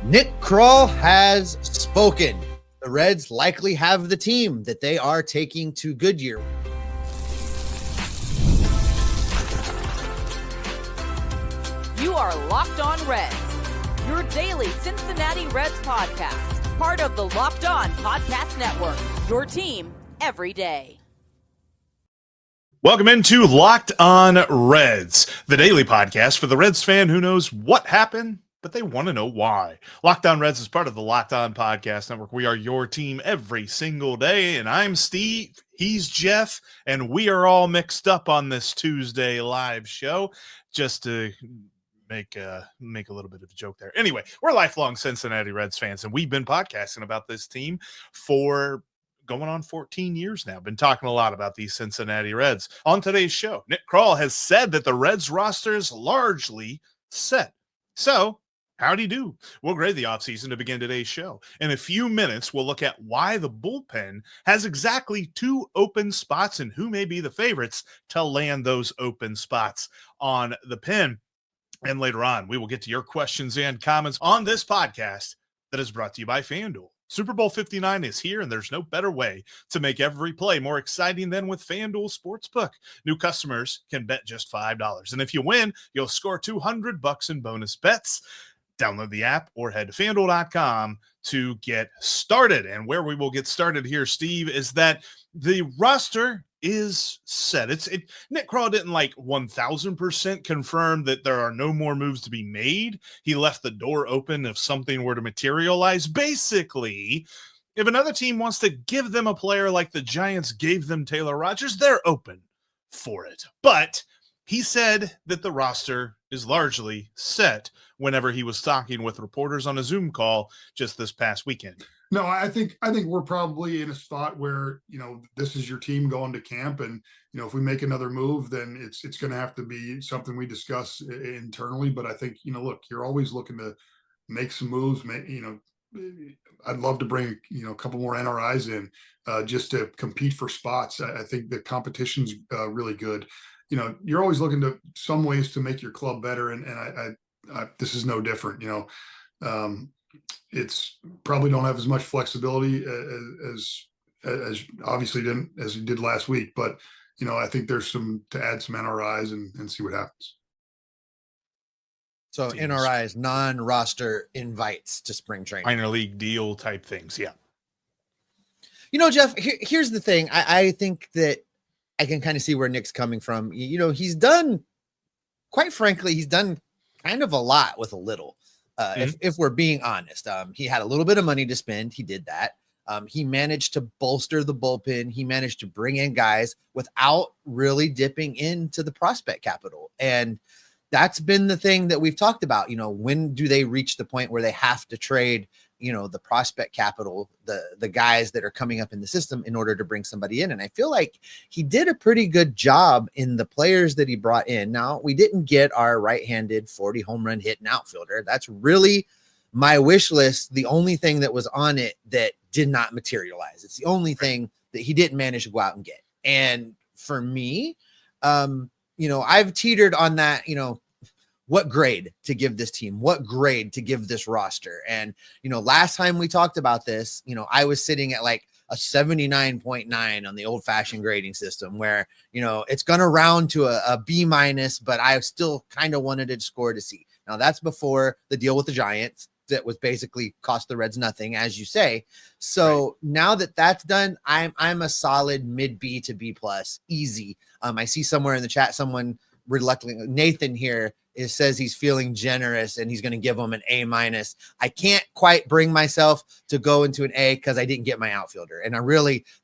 Nick Krall has spoken. The Reds likely have the team that they are taking to Goodyear. You are Locked On Reds, your daily Cincinnati Reds podcast, part of the Locked On Podcast Network, your team every day. Welcome into Locked On Reds, the daily podcast for the Reds fan who knows what happened, but they want to know why. Locked On Reds is part of the Locked On Podcast Network. We are your team every single day, and I'm Steve, he's Jeff, and we are all mixed up on this Tuesday live show just to make a little bit of a joke there. Anyway, we're lifelong Cincinnati Reds fans, and we've been podcasting about this team for going on 14 years now. Been talking a lot about these Cincinnati Reds. On today's show, Nick Krall has said that the Reds roster is largely set. So, how'd he do? We'll grade the offseason to begin today's show. In a few minutes, we'll look at why the bullpen has exactly 2 open spots and who may be the favorites to land those open spots on the pen. And later on, we will get to your questions and comments on this podcast that is brought to you by FanDuel. Super Bowl 59 is here, and there's no better way to make every play more exciting than with FanDuel Sportsbook. New customers can bet just $5. And if you win, you'll score $200 in bonus bets. Download the app or head to FanDuel.com to get started. And where we will get started here, Steve, is that the roster is set. Nick Krall didn't 1000% confirm that there are no more moves to be made. He left the door open if something were to materialize. Basically, if another team wants to give them a player like the Giants gave them Taylor Rogers, they're open for it. But he said that the roster is largely set whenever he was talking with reporters on a Zoom call just this past weekend. No, I think we're probably in a spot where, this is your team going to camp. And, if we make another move, then it's going to have to be something we discuss internally. But I think, look, you're always looking to make some moves. I'd love to bring, a couple more NRIs in just to compete for spots. I think the competition's really good. You're always looking to some ways to make your club better. And I this is no different, it's probably don't have as much flexibility as obviously didn't as he did last week, but I think there's some to add some NRIs and see what happens. So NRIs, non-roster invites to spring training, minor league deal type things. Yeah. Jeff, here's the thing. I think that I can kind of see where Nick's coming from. He's done, quite frankly, he's done kind of a lot with a little. If we're being honest, he had a little bit of money to spend. He did that. He managed to bolster the bullpen. He managed to bring in guys without really dipping into the prospect capital. And that's been the thing that we've talked about. When do they reach the point where they have to trade, the prospect capital, the guys that are coming up in the system in order to bring somebody in? And I feel like he did a pretty good job in the players that he brought in. Now, we didn't get our right-handed 40 home run hitting outfielder. That's really my wish list. The only thing that was on it that did not materialize. It's the only thing that he didn't manage to go out and get. And for me, I've teetered on that, what grade to give this team, what grade to give this roster. And, last time we talked about this, I was sitting at a 79.9 on the old fashioned grading system where, it's going to round to a B minus, but I still kind of wanted it to score to C. Now that's before the deal with the Giants that was basically cost the Reds nothing, as you say. So right. Now that that's done, I'm a solid mid B to B plus, easy. I see somewhere in the chat, someone reluctantly, Nathan here, says he's feeling generous and he's going to give him an A minus. I can't quite bring myself to go into an A because I didn't get my outfielder. And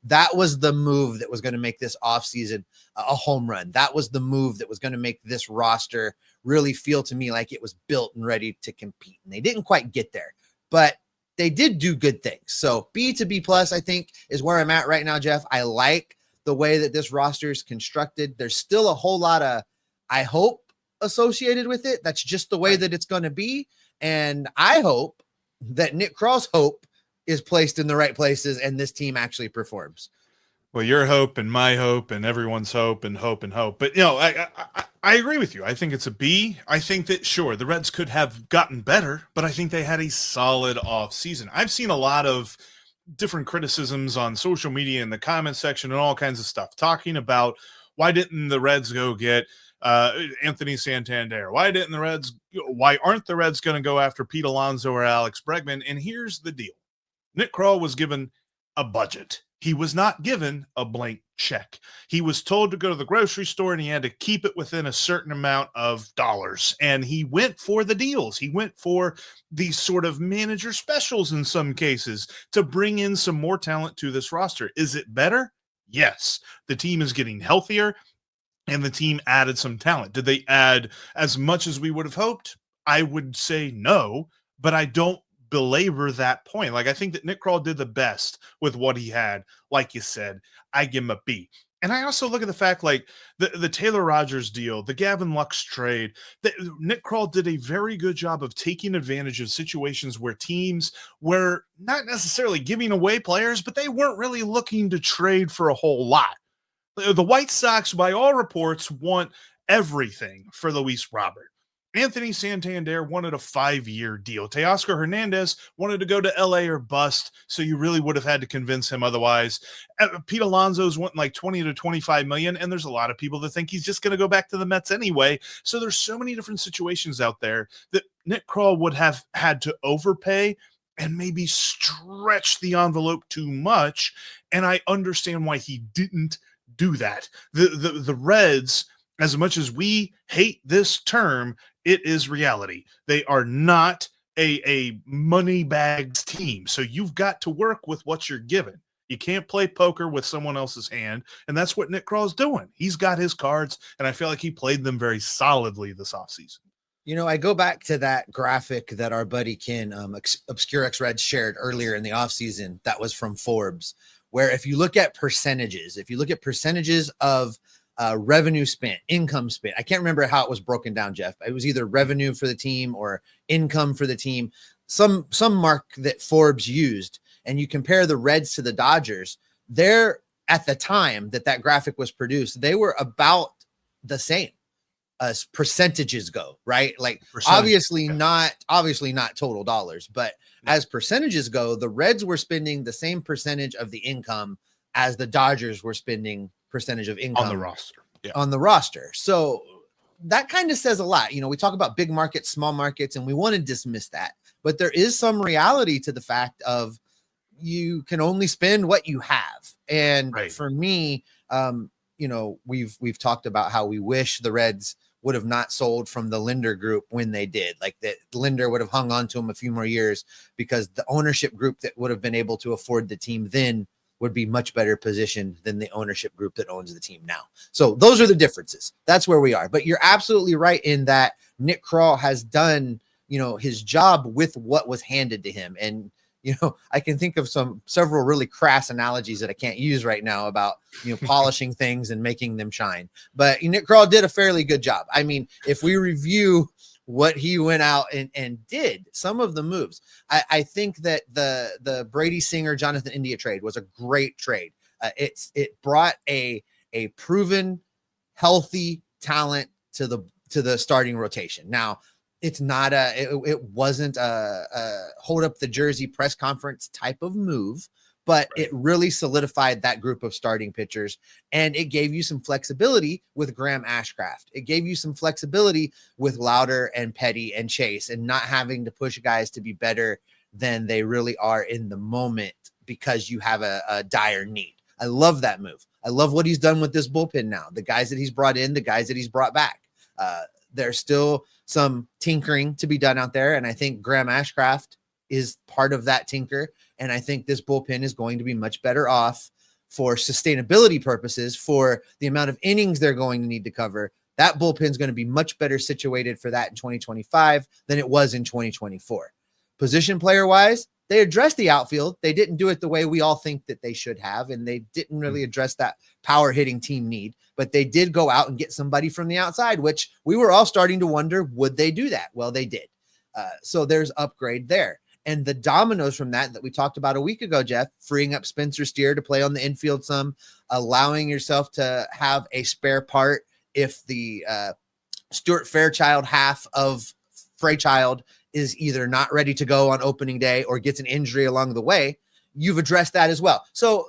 that was the move that was going to make this offseason a home run. That was the move that was going to make this roster really feel to me like it was built and ready to compete. And they didn't quite get there, but they did do good things. So B to B plus, I think, is where I'm at right now, Jeff. I like the way that this roster is constructed. There's still a whole lot of, I hope, associated with it. That's just the way that it's going to be. And I hope that Nick Krall's hope is placed in the right places and this team actually performs. Well, your hope and my hope and everyone's hope and hope and hope. But, I agree with you. I think it's a B. I think that, sure, the Reds could have gotten better, but I think they had a solid off season. I've seen a lot of different criticisms on social media in the comment section and all kinds of stuff talking about why didn't the Reds go get Anthony Santander? Why aren't the Reds going to go after Pete Alonso or Alex Bregman? And here's the deal. Nick Krall was given a budget. He was not given a blank check. He was told to go to the grocery store and he had to keep it within a certain amount of dollars. And he went for the deals. He went for these sort of manager specials in some cases to bring in some more talent to this roster. Is it better? Yes. The team is getting healthier and the team added some talent. Did they add as much as we would have hoped? I would say no, but I don't belabor that point. Like, I think that Nick Krall did the best with what he had. Like you said, I give him a B. And I also look at the fact, like, the Taylor Rogers deal, the Gavin Lux trade, that Nick Krall did a very good job of taking advantage of situations where teams were not necessarily giving away players, but they weren't really looking to trade for a whole lot. The White Sox, by all reports, want everything for Luis Robert. Anthony Santander wanted a 5-year deal. Teoscar Hernandez wanted to go to LA or bust, so you really would have had to convince him otherwise. Pete Alonso's wanting like 20 to 25 million, and there's a lot of people that think he's just going to go back to the Mets anyway. So there's so many different situations out there that Nick Krall would have had to overpay and maybe stretch the envelope too much, and I understand why he didn't do that. The Reds, as much as we hate this term, it is reality. They are not a money bags team. So you've got to work with what you're given. You can't play poker with someone else's hand. And that's what Nick Krall's doing. He's got his cards, and I feel like he played them very solidly this offseason. I go back to that graphic that our buddy Ken, Obscure X Reds, shared earlier in the offseason. That was from Forbes, where if you look at percentages of revenue spent, income spent. I can't remember how it was broken down, Jeff. It was either revenue for the team or income for the team, some mark that Forbes used. And you compare the Reds to the Dodgers, they're at the time that graphic was produced, they were about the same as percentages go, right? Like obviously not total dollars, but as percentages go, the Reds were spending the same percentage of the income as the Dodgers were spending percentage of income on the roster. So that kind of says a lot. We talk about big markets, small markets, and we want to dismiss that, but there is some reality to the fact of you can only spend what you have. And for me, we've talked about how we wish the Reds would have not sold from the Linder group when they did. Like that Linder would have hung on to him a few more years, because the ownership group that would have been able to afford the team then would be much better positioned than the ownership group that owns the team now. So those are the differences. That's where we are. But you're absolutely right in that Nick Krall has done, his job with what was handed to him. And, I can think of several really crass analogies that I can't use right now about, polishing things and making them shine. But Nick Krall did a fairly good job. I mean, if we review what he went out and did, some of the moves, I think that the Brady Singer, Jonathan India trade was a great trade. It brought a proven, healthy talent to the starting rotation. Now, it's not it wasn't a hold up the jersey press conference type of move, but it really solidified that group of starting pitchers, and it gave you some flexibility with Graham Ashcraft. It gave you some flexibility with Lauder and Petty and Chase, and not having to push guys to be better than they really are in the moment because you have a dire need. I love that move. I love what he's done with this bullpen now. The guys that he's brought in, the guys that he's brought back. There's still some tinkering to be done out there, and I think Graham Ashcraft is part of that tinker. And I think this bullpen is going to be much better off for sustainability purposes, for the amount of innings they're going to need to cover. That bullpen is going to be much better situated for that in 2025 than it was in 2024. Position player wise, they addressed the outfield. They didn't do it the way we all think that they should have, and they didn't really address that power hitting team need, but they did go out and get somebody from the outside, which we were all starting to wonder, would they do that? Well, they did. So there's upgrade there. And the dominoes from that we talked about a week ago, Jeff, freeing up Spencer Steer to play on the infield some, allowing yourself to have a spare part if the Stuart Fairchild half of Freychild is either not ready to go on opening day or gets an injury along the way. You've addressed that as well. So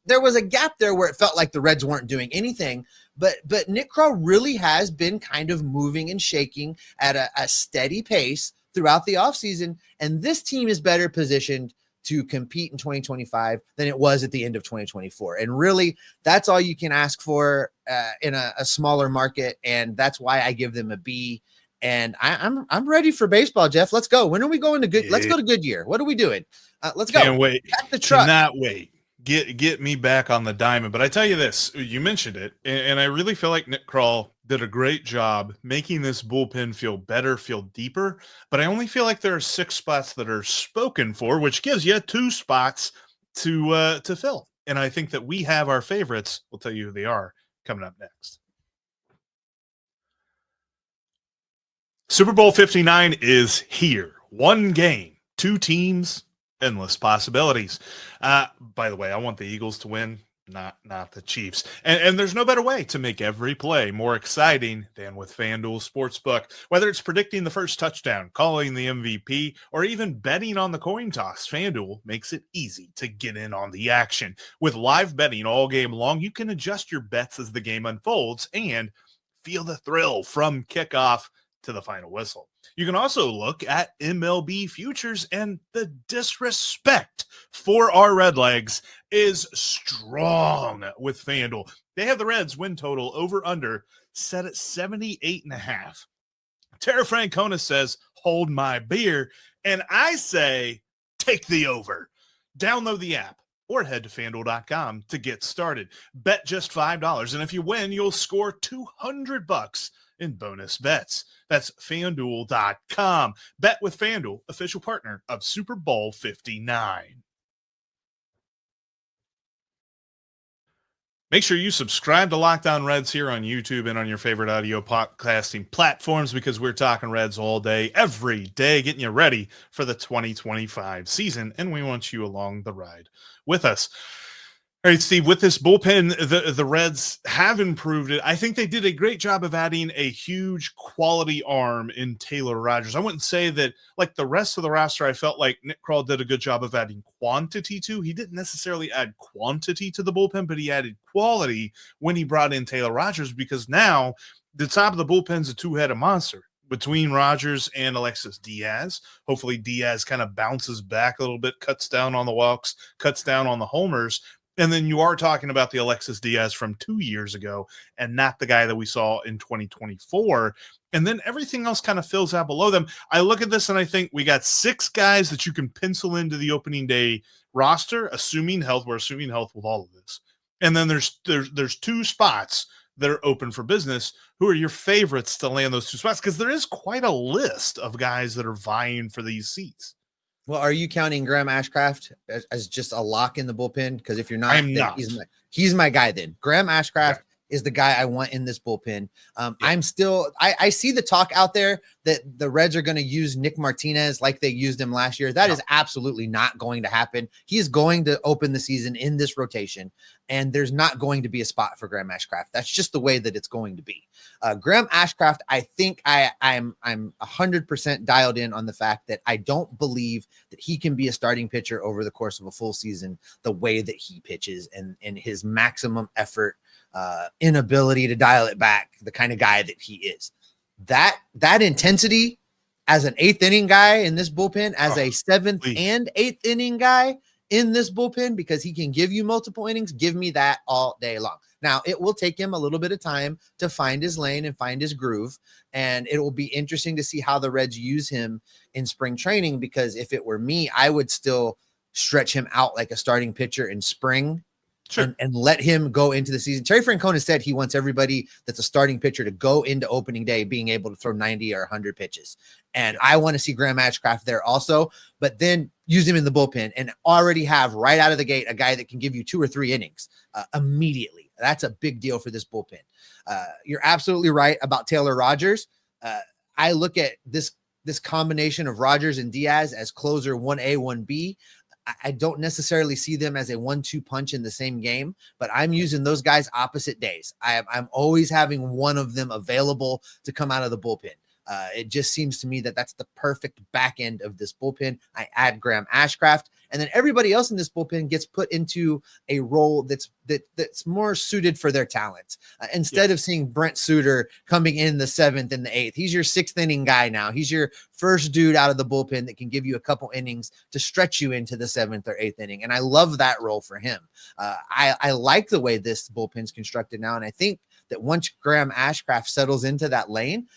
there was a gap there where it felt like the Reds weren't doing anything, but Nick Krall really has been kind of moving and shaking at a steady pace throughout the offseason. And this team is better positioned to compete in 2025 than it was at the end of 2024. And really, that's all you can ask for in a smaller market. And that's why I give them a B. And I'm ready for baseball, Jeff. Let's go. When are we going to good? Let's go to Goodyear. What are we doing? Let's go. Can't wait. Back the truck. Cannot wait. Get me back on the diamond. But I tell you this, you mentioned it, and I really feel like Nick Krall did a great job making this bullpen feel better, feel deeper. But I only feel like there are 6 spots that are spoken for, which gives you 2 spots to fill. And I think that we have our favorites. We'll tell you who they are coming up next. Super Bowl 59 is here. 1 game, 2 teams, endless possibilities. By the way, I want the Eagles to win, not the Chiefs. And there's no better way to make every play more exciting than with FanDuel Sportsbook. Whether it's predicting the first touchdown, calling the MVP, or even betting on the coin toss, FanDuel makes it easy to get in on the action. With live betting all game long, you can adjust your bets as the game unfolds and feel the thrill from kickoff to the final whistle. You can also look at MLB futures, and the disrespect for our Redlegs is strong with FanDuel. They have the Reds win total over under set at 78.5. Tara Francona says, hold my beer. And I say, take the over. Download the app or head to FanDuel.com to get started. Bet just $5. And if you win, you'll score $200 in bonus bets. That's FanDuel.com. Bet with FanDuel, official partner of Super Bowl 59. Make sure you subscribe to Locked On Reds here on YouTube and on your favorite audio podcasting platforms, because we're talking Reds all day, every day, getting you ready for the 2025 season, and we want you along the ride with us. All right, Steve, with this bullpen, the Reds have improved it. I think they did a great job of adding a huge quality arm in Taylor Rogers. I wouldn't say that, like the rest of the roster, I felt like Nick Krall did a good job of adding quantity to. He didn't necessarily add quantity to the bullpen, but he added quality when he brought in Taylor Rogers, because now the top of the bullpen's a 2-headed monster between Rogers and Alexis Diaz. Hopefully Diaz kind of bounces back a little bit, cuts down on the walks, cuts down on the homers. And then you are talking about the Alexis Diaz from 2 years ago and not the guy that we saw in 2024. And then everything else kind of fills out below them. I look at this and I think we got 6 guys that you can pencil into the opening day roster, assuming health. We're assuming health with all of this. And then there's 2 spots that are open for business. Who are your favorites to land those 2 spots? Because there is quite a list of guys that are vying for these seats. Well, are you counting Graham Ashcraft as just a lock in the bullpen? Because if you're not, I'm not. He's my guy then. Graham Ashcraft is the guy I want in this bullpen. I'm still – I see the talk out there that the Reds are going to use Nick Martinez like they used him last year. That is absolutely not going to happen. He is going to open the season in this rotation, and there's not going to be a spot for Graham Ashcraft. That's just the way that it's going to be. Graham Ashcraft, I think I'm 100% dialed in on the fact that I don't believe that he can be a starting pitcher over the course of a full season the way that he pitches and his maximum effort, inability to dial it back, the kind of guy that he is. That intensity as an 8th inning guy in this bullpen, as a 7th and 8th inning guy in this bullpen, because he can give you multiple innings, give me that all day long. Now, it will take him a little bit of time to find his lane and find his groove, and it will be interesting to see how the Reds use him in spring training, because if it were me, I would still stretch him out like a starting pitcher in spring. Sure. And let him go into the season. Terry Francona said he wants everybody that's a starting pitcher to go into opening day being able to throw 90 or 100 pitches. And I want to see Graham Ashcraft there also, but then use him in the bullpen and already have right out of the gate a guy that can give you 2 or 3 innings immediately. That's a big deal for this bullpen. You're absolutely right about Taylor Rogers. I look at this this combination of Rogers and Diaz as closer 1A, 1B. I don't necessarily see them as a 1-2 punch in the same game, but I'm using those guys opposite days. I'm always having one of them available to come out of the bullpen. It just seems to me that that's the perfect back end of this bullpen. I add Graham Ashcraft, and then everybody else in this bullpen gets put into a role that's more suited for their talents. Instead of seeing Brent Suter coming in the 7th and the 8th, he's your 6th inning guy now. He's your first dude out of the bullpen that can give you a couple innings to stretch you into the 7th or 8th inning, and I love that role for him. I like the way this bullpen's constructed now, and I think that once Graham Ashcraft settles into that lane,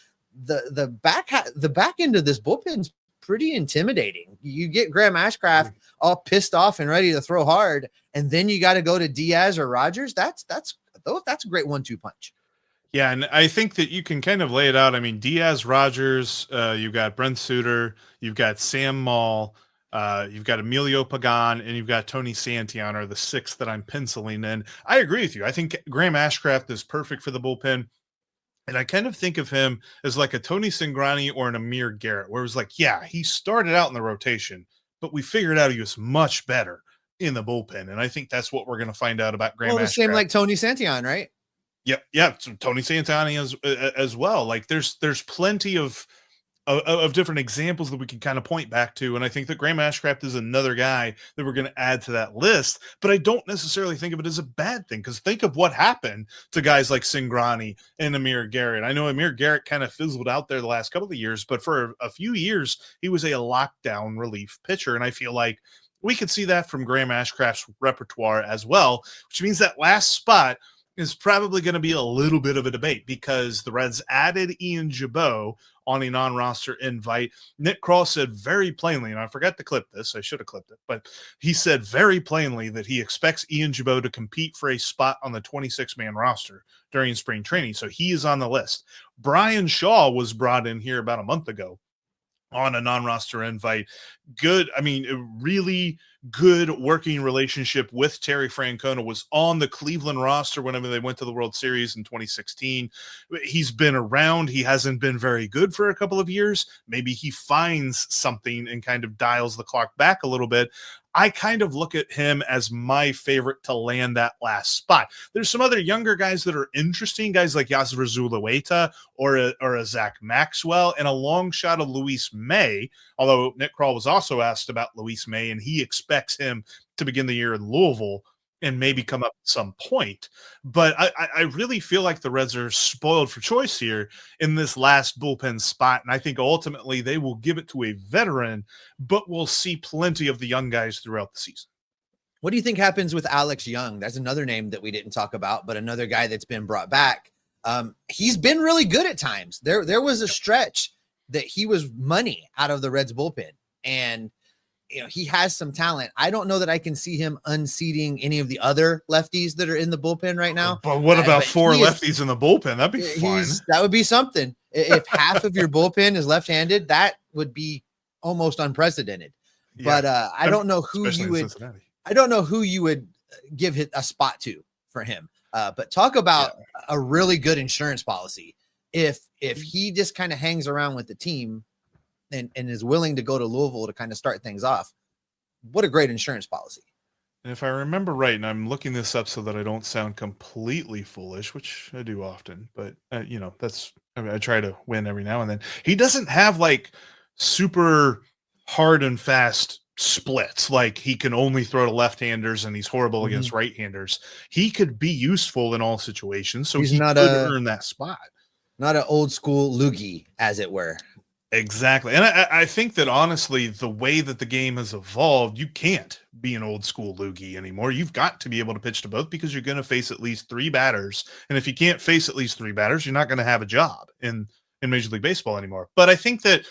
the back end of this bullpen's pretty intimidating. You get Graham Ashcraft all pissed off and ready to throw hard, and then you got to go to Diaz or Rogers. That's a great 1-2 punch. Yeah, and I think that you can kind of lay it out. I mean, Diaz, Rogers, you've got Brent Suter, you've got Sam Maul, you've got Emilio Pagan, and you've got Tony Santillan are the 6 that I'm penciling in. I agree with you. I think Graham Ashcraft is perfect for the bullpen. And I kind of think of him as like a Tony Cingrani or an Amir Garrett, where it was like, yeah, he started out in the rotation, but we figured out he was much better in the bullpen. And I think that's what we're going to find out about Graham Ashcraft. The same like Tony Santillan, right? Yep. Yeah. So Tony Santillan as well. Like there's plenty of different examples that we can kind of point back to. And I think that Graham Ashcraft is another guy that we're going to add to that list, but I don't necessarily think of it as a bad thing, because think of what happened to guys like Cingrani and Amir Garrett. I know Amir Garrett kind of fizzled out there the last couple of years, but for a few years, he was a lockdown relief pitcher. And I feel like we could see that from Graham Ashcraft's repertoire as well, which means that last spot is probably going to be a little bit of a debate, because the Reds added Ian Jabot on a non-roster invite. Nick Krall said very plainly, and I forgot to clip this, I should have clipped it, but he said very plainly that he expects Ian Jabot to compete for a spot on the 26-man roster during spring training. So he is on the list. Brian Shaw was brought in here about a month ago on a non-roster invite. Good. I mean, a really good working relationship with Terry Francona, was on the Cleveland roster whenever they went to the World Series in 2016. He's been around. He hasn't been very good for a couple of years. Maybe he finds something and kind of dials the clock back a little bit. I kind of look at him as my favorite to land that last spot. There's some other younger guys that are interesting, guys like Yasser Zulueta or a Zach Maxwell, and a long shot of Luis May, although Nick Krall was also asked about Luis May, and he expects him to begin the year in Louisville and maybe come up at some point. But I really feel like the Reds are spoiled for choice here in this last bullpen spot. And I think ultimately they will give it to a veteran, but we'll see plenty of the young guys throughout the season. What do you think happens with Alex Young? That's another name that we didn't talk about, but another guy that's been brought back. He's been really good at times. There was a stretch that he was money out of the Reds bullpen, and he has some talent. I don't know that I can see him unseating any of the other lefties that are in the bullpen right now. But what about 4 lefties in the bullpen? That'd be fun. That would be something. If half of your bullpen is left-handed, that would be almost unprecedented. Yeah. But I don't know who you would. I don't know who you would give a spot to for him. But talk about a really good insurance policy. If he just kind of hangs around with the team and is willing to go to Louisville to kind of start things off, what a great insurance policy. And if I remember right, and I'm looking this up so that I don't sound completely foolish, which I do often, but I try to win every now and then. He doesn't have like super hard and fast splits. Like he can only throw to left-handers and he's horrible against right-handers. He could be useful in all situations. So he could earn that spot. Not an old school loogie, as it were. Exactly. And I think that honestly, the way that the game has evolved, you can't be an old school loogie anymore. You've got to be able to pitch to both, because you're going to face at least 3 batters. And if you can't face at least 3 batters, you're not going to have a job in Major League Baseball anymore. But I think that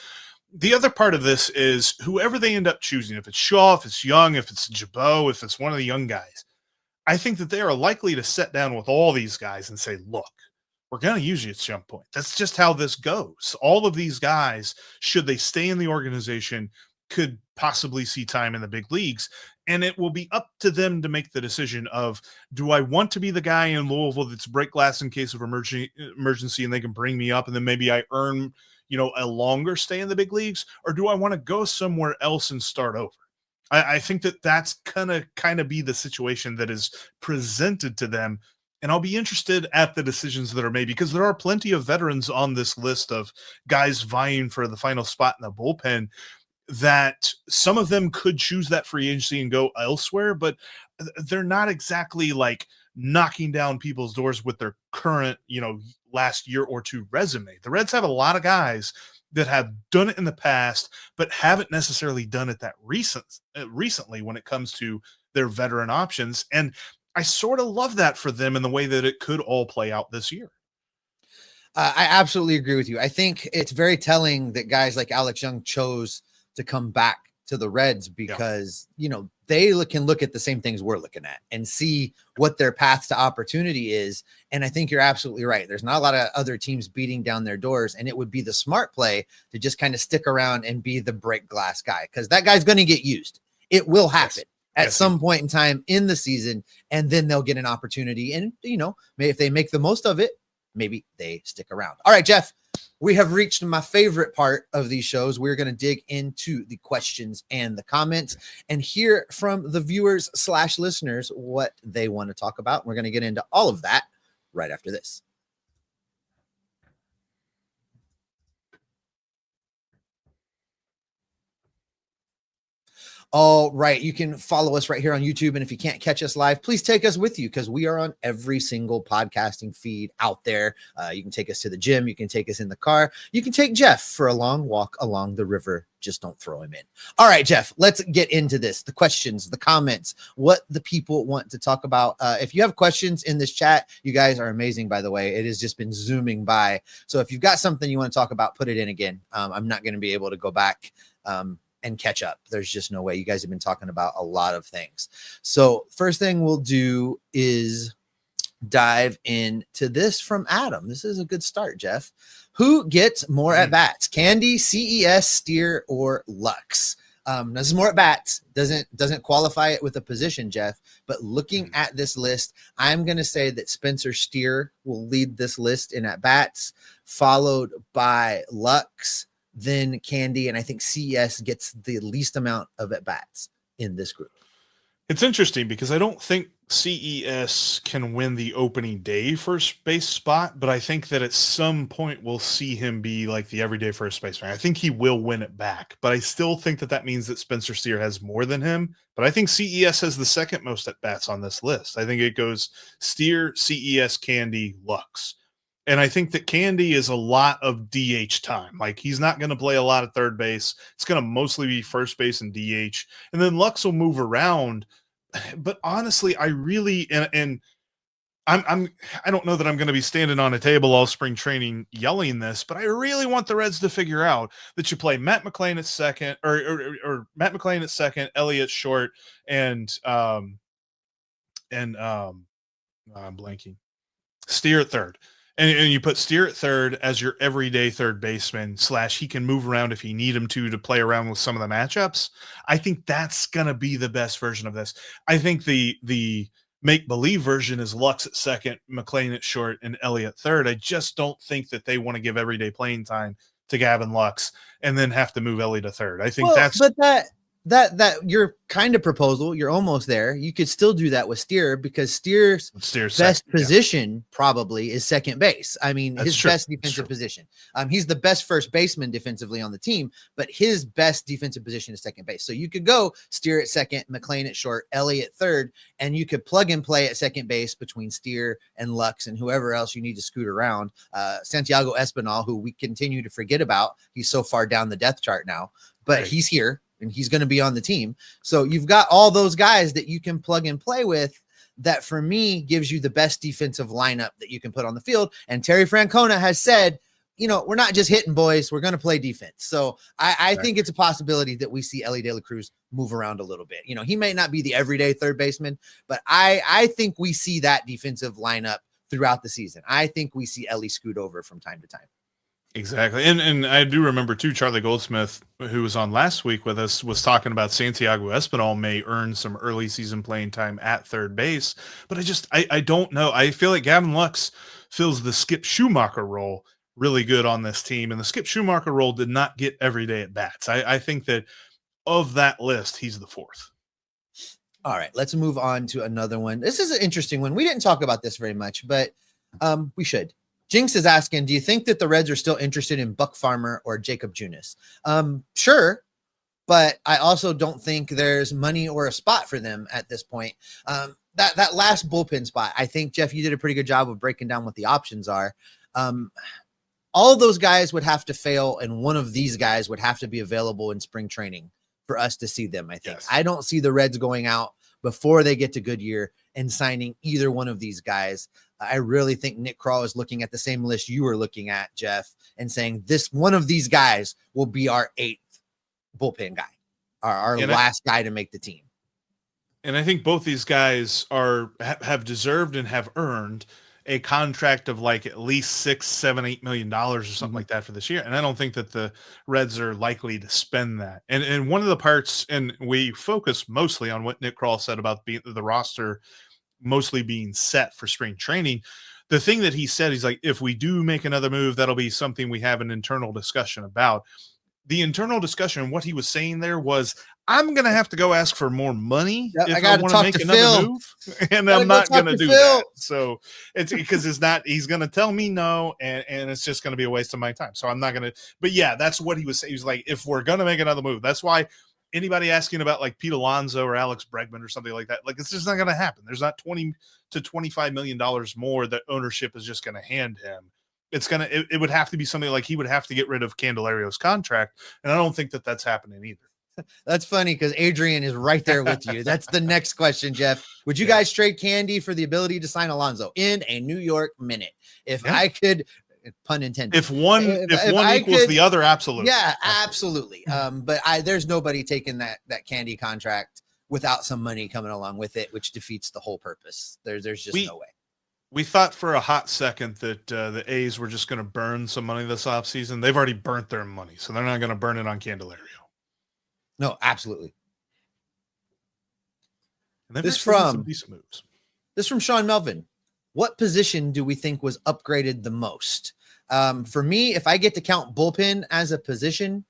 the other part of this is whoever they end up choosing, if it's Shaw, if it's Young, if it's Jabot, if it's one of the young guys, I think that they are likely to sit down with all these guys and say, look, we're going to use you at some point. That's just how this goes. All of these guys, should they stay in the organization, could possibly see time in the big leagues. And it will be up to them to make the decision of, do I want to be the guy in Louisville that's break glass in case of emergency and they can bring me up, and then maybe I earn a longer stay in the big leagues, or do I want to go somewhere else and start over? I think that's gonna kind of be the situation that is presented to them. And I'll be interested at the decisions that are made, because there are plenty of veterans on this list of guys vying for the final spot in the bullpen, that some of them could choose that free agency and go elsewhere, but they're not exactly like knocking down people's doors with their current, last year or two resume. The Reds have a lot of guys that have done it in the past, but haven't necessarily done it that recently when it comes to their veteran options. And I sort of love that for them in the way that it could all play out this year. I absolutely agree with you. I think it's very telling that guys like Alex Young chose to come back to the Reds, because, they can look at the same things we're looking at and see what their path to opportunity is. And I think you're absolutely right. There's not a lot of other teams beating down their doors, and it would be the smart play to just kind of stick around and be the break glass guy, because that guy's going to get used. It will happen at some point in time in the season, and then they'll get an opportunity. And, maybe if they make the most of it, maybe they stick around. All right, Jeff, we have reached my favorite part of these shows. We're going to dig into the questions and the comments and hear from the viewers / listeners what they want to talk about. We're going to get into all of that right after this. All right. You can follow us right here on YouTube. And if you can't catch us live, please take us with you, because we are on every single podcasting feed out there. You can take us to the gym. You can take us in the car. You can take Jeff for a long walk along the river. Just don't throw him in. All right, Jeff, let's get into this. The questions, the comments, what the people want to talk about. If you have questions in this chat, you guys are amazing, by the way. It has just been zooming by. So if you've got something you want to talk about, put it in again. I'm not going to be able to go back and catch up. There's just no way. You guys have been talking about a lot of things. So first thing we'll do is dive into this from Adam. This is a good start, Jeff. Who gets more at bats? Candy, CES, Steer, or Lux? This is more at bats. Doesn't qualify it with a position, Jeff. But looking at this list, I'm going to say that Spencer Steer will lead this list in at bats, followed by Lux, then Candy, and I think CES gets the least amount of at-bats in this group. It's interesting because I don't think CES can win the opening day first base spot, but I think that at some point we'll see him be like the everyday first baseman. I think he will win it back, but I still think that means that Spencer Steer has more than him. But I think CES has the second most at-bats on this list. I think it goes Steer, CES, Candy, Lux. And I think that Candy is a lot of DH time. Like, he's not going to play a lot of third base. It's going to mostly be first base and DH. And then Lux will move around. But honestly, I really and I don't know that I'm going to be standing on a table all spring training yelling this, but I really want the Reds to figure out that you play Matt McLain at second, or Matt McLain at second, Elliott short, and I'm blanking. Steer at third. And you put Steer at third as your everyday third baseman / he can move around if you need him to play around with some of the matchups. I think that's going to be the best version of this. I think the make-believe version is Lux at second, McLain at short, and Elliott third. I just don't think that they want to give everyday playing time to Gavin Lux and then have to move Elliott to third. I think that your kind of proposal, you're almost there. You could still do that with Steer, because Steer's best position probably is second base. I mean, his best defensive position. He's the best first baseman defensively on the team, but his best defensive position is second base. So you could go Steer at second, McLain at short, Elliott third, and you could plug and play at second base between Steer and Lux and whoever else you need to scoot around. Santiago Espinal, who we continue to forget about. He's so far down the depth chart now, but he's here. And he's going to be on the team. So you've got all those guys that you can plug and play with. That, for me, gives you the best defensive lineup that you can put on the field. And Terry Francona has said, we're not just hitting, boys. We're going to play defense. So I think it's a possibility that we see Elly De La Cruz move around a little bit. He may not be the everyday third baseman, but I think we see that defensive lineup throughout the season. I think we see Elly scoot over from time to time. Exactly. And I do remember too, Charlie Goldsmith, who was on last week with us, was talking about Santiago Espinal may earn some early season playing time at third base. But I don't know. I feel like Gavin Lux fills the Skip Schumacher role really good on this team. And the Skip Schumacher role did not get everyday at bats. I think that of that list, he's the fourth. All right, let's move on to another one. This is an interesting one. We didn't talk about this very much, but we should. Jinx is asking, do you think that the Reds are still interested in Buck Farmer or Jacob Junis? Sure, but I also don't think there's money or a spot for them at this point. That last bullpen spot, I think, Jeff, you did a pretty good job of breaking down what the options are. All of those guys would have to fail, and one of these guys would have to be available in spring training for us to see them, I think. Yes. I don't see the Reds going out before they get to Goodyear and signing either one of these guys. I really think Nick Krall is looking at the same list you were looking at, Jeff, and saying this one of these guys will be our 8th bullpen guy, our last guy to make the team. And I think both these guys have deserved and have earned a contract of like at least $6, $7, $8 million or something like that for this year. And I don't think that the Reds are likely to spend that. And one of the parts, and we focus mostly on what Nick Krall said about the roster mostly being set for spring training. The thing that he said, he's like, if we do make another move, that'll be something we have an internal discussion about. The internal discussion, what he was saying there was, I'm going to have to go ask for more money if I want to make another move, and I'm not going to do that. So it's because he's going to tell me no, and it's just going to be a waste of my time. So I'm not going to, but yeah, that's what he was saying. He was like, if we're going to make another move, that's why anybody asking about like Pete Alonso or Alex Bregman or something like that, like it's just not going to happen. There's not $20 to $25 million more that ownership is just going to hand him. It would have to be something like he would have to get rid of Candelario's contract. And I don't think that that's happening either. That's funny because Adrian is right there with you. That's the next question, Jeff. Would you guys trade Candy for the ability to sign Alonso in a New York minute? If I could, pun intended. If one equals the other, absolutely. Yeah, absolutely. But there's nobody taking that Candy contract without some money coming along with it, which defeats the whole purpose. There's just no way. We thought for a hot second that the A's were just going to burn some money this offseason. They've already burnt their money, so they're not going to burn it on Candelario. No, absolutely. And this from decent moves. This from Sean Melvin. What position do we think was upgraded the most? For me, if I get to count bullpen as a position,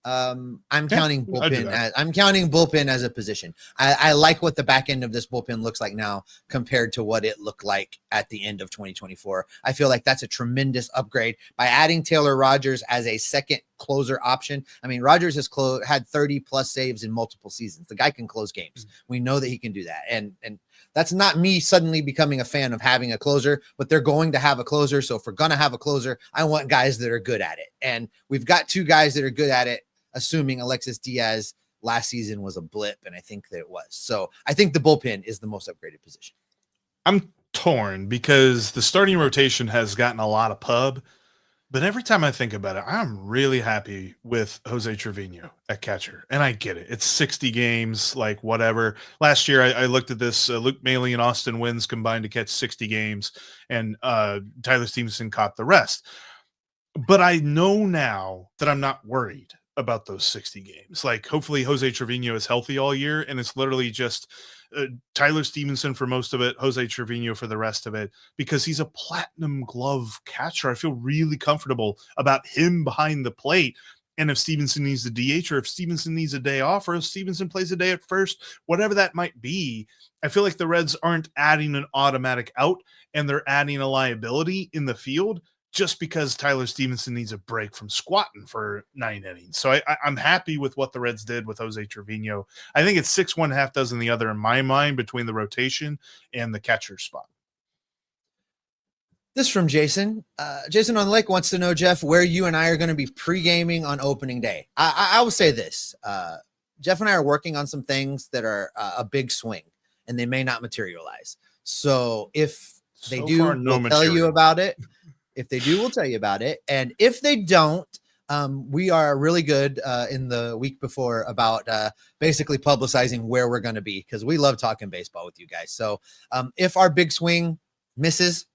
I'm counting bullpen as a position. I like what the back end of this bullpen looks like now compared to what it looked like at the end of 2024. I feel like that's a tremendous upgrade by adding Taylor Rogers as a second closer option. I mean, Rogers has had 30 plus saves in multiple seasons. The guy can close games. We know that he can do that. And that's not me suddenly becoming a fan of having a closer, but they're going to have a closer. So if we're going to have a closer, I want guys that are good at it. And we've got 2 guys that are good at it, assuming Alexis Diaz last season was a blip, and I think that it was. So I think the bullpen is the most upgraded position. I'm torn because the starting rotation has gotten a lot of pub, but every time I think about it, I'm really happy with Jose Trevino at catcher. And I get it. It's 60 games, like whatever. Last year, I looked at this. Luke Maile and Austin Wynns combined to catch 60 games, and Tyler Stevenson caught the rest. But I know now that I'm not worried about those 60 games. Like, hopefully Jose Trevino is healthy all year, and it's literally just Tyler Stevenson for most of it, Jose Trevino for the rest of it, because he's a platinum glove catcher. I feel really comfortable about him behind the plate. And if Stevenson needs a DH, or if Stevenson needs a day off, or if Stevenson plays a day at first, whatever that might be, I feel like the Reds aren't adding an automatic out, and they're adding a liability in the field just because Tyler Stevenson needs a break from squatting for 9 innings. So I'm happy with what the Reds did with Jose Trevino. I think it's 6 1, half dozen the other in my mind between the rotation and the catcher spot. This from Jason. Jason on the Lake wants to know, Jeff, where you and I are going to be pre-gaming on opening day. I will say this. Jeff and I are working on some things that are a big swing, and they may not materialize. So if they do, we'll tell you about it. If they do, we'll tell you about it. And if they don't, we are really good in the week before about basically publicizing where we're going to be, because we love talking baseball with you guys. So if our big swing misses,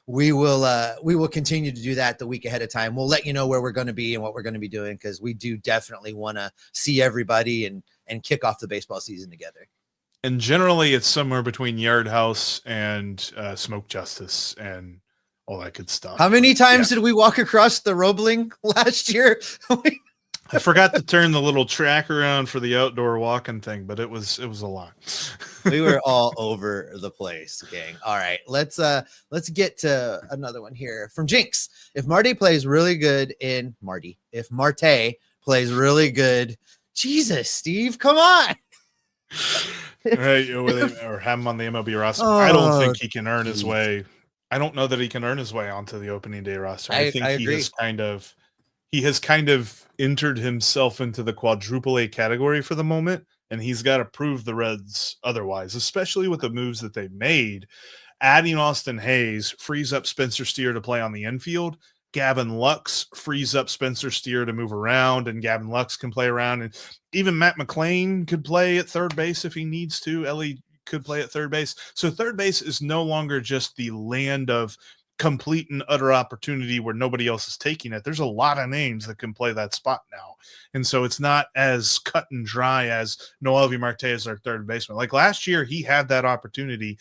we will continue to do that the week ahead of time. We'll let you know where we're going to be and what we're going to be doing, because we do definitely want to see everybody and kick off the baseball season together. And generally it's somewhere between Yard House and Smoke Justice and all that good stuff. How many times did we walk across the Roebling last year? I forgot to turn the little track around for the outdoor walking thing, but it was a lot. We were all over the place, gang. All right, let's get to another one here from Jinx. If Marte plays really good if Marte plays really good, Jesus, Steve, come on. Right, or have him on the MLB roster. Oh, I don't think he can earn his way. I don't know that he can earn his way onto the opening day roster. I think he agree. has kind of entered himself into the quadruple A category for the moment, and he's got to prove the Reds otherwise, especially with the moves that they made. Adding Austin Hayes frees up Spencer Steer to play on the infield. Gavin Lux frees up Spencer Steer to move around, and Gavin Lux can play around. And even Matt McLain could play at third base if he needs to. Ellie could play at third base. So third base is no longer just the land of complete and utter opportunity where nobody else is taking it. There's a lot of names that can play that spot now. And so it's not as cut and dry as Noelvi Marte is our third baseman. Like last year, he had that opportunity.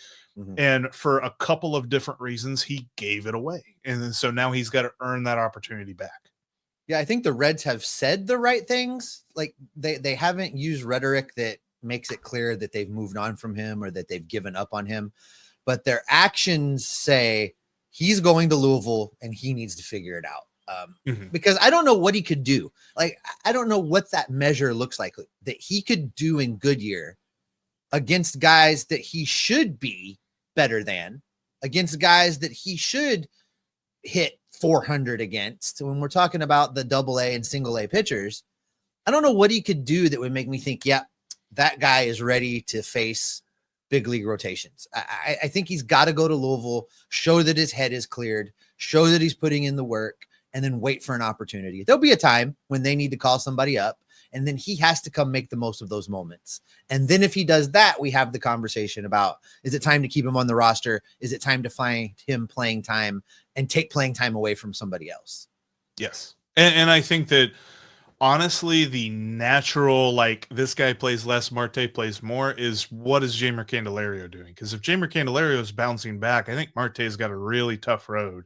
And for a couple of different reasons, he gave it away. And so now he's got to earn that opportunity back. Yeah, I think the Reds have said the right things. Like they haven't used rhetoric that makes it clear that they've moved on from him or that they've given up on him. But their actions say he's going to Louisville and he needs to figure it out. Because I don't know what he could do. Like, I don't know what that measure looks like that he could do in Goodyear against guys that he should be better than, against guys that he should hit 400 against. When we're talking about the AA and single A pitchers, I don't know what he could do that would make me think, yeah, that guy is ready to face big league rotations. I think he's got to go to Louisville, show that his head is cleared, show that he's putting in the work, and then wait for an opportunity. There'll be a time when they need to call somebody up, and then he has to come make the most of those moments. And then if he does that, we have the conversation about, is it time to keep him on the roster? Is it time to find him playing time and take playing time away from somebody else? Yes. And I think that honestly, the natural, like, this guy plays less, Marte plays more, is what is Jeimer Candelario doing? Because if Jeimer Candelario is bouncing back, I think Marte's got a really tough road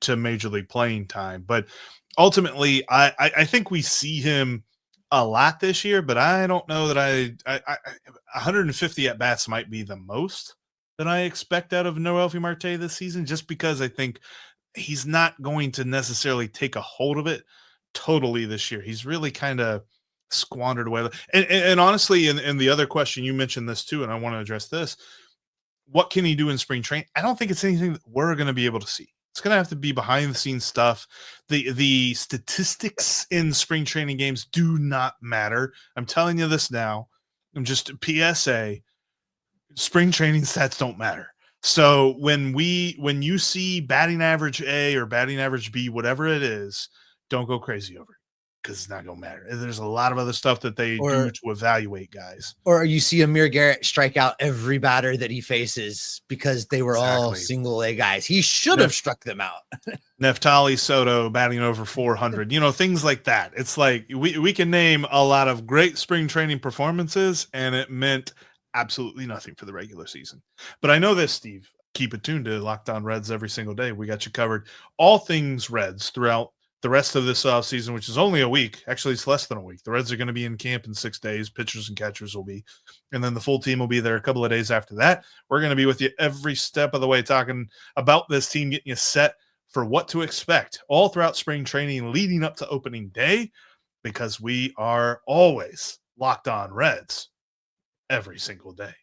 to major league playing time. But ultimately, I think we see him a lot this year, but I don't know that I 150 at bats might be the most that I expect out of Noelvi Marte this season, just because I think he's not going to necessarily take a hold of it totally this year. He's really kind of squandered away. And honestly, and the other question, you mentioned this too, and I want to address this. What can he do in spring training? I don't think it's anything that we're going to be able to see. It's going to have to be behind the scenes stuff. The statistics in spring training games do not matter. I'm telling you this now. I'm just PSA. Spring training stats don't matter. So when you see batting average A or batting average B, whatever it is, don't go crazy over it, because it's not going to matter. There's a lot of other stuff that they do to evaluate guys. Or you see Amir Garrett strike out every batter that he faces because they were all single A guys. He should have struck them out. Neftali Soto batting over 400, things like that. It's like we can name a lot of great spring training performances, and it meant absolutely nothing for the regular season. But I know this, Steve. Keep it tuned to Locked On Reds every single day. We got you covered. All things Reds throughout the rest of this offseason, which is only a week. Actually, it's less than a week. The Reds are going to be in camp in 6 days. Pitchers and catchers will be. And then the full team will be there a couple of days after that. We're going to be with you every step of the way, talking about this team, getting you set for what to expect all throughout spring training leading up to opening day, because we are always Locked On Reds every single day.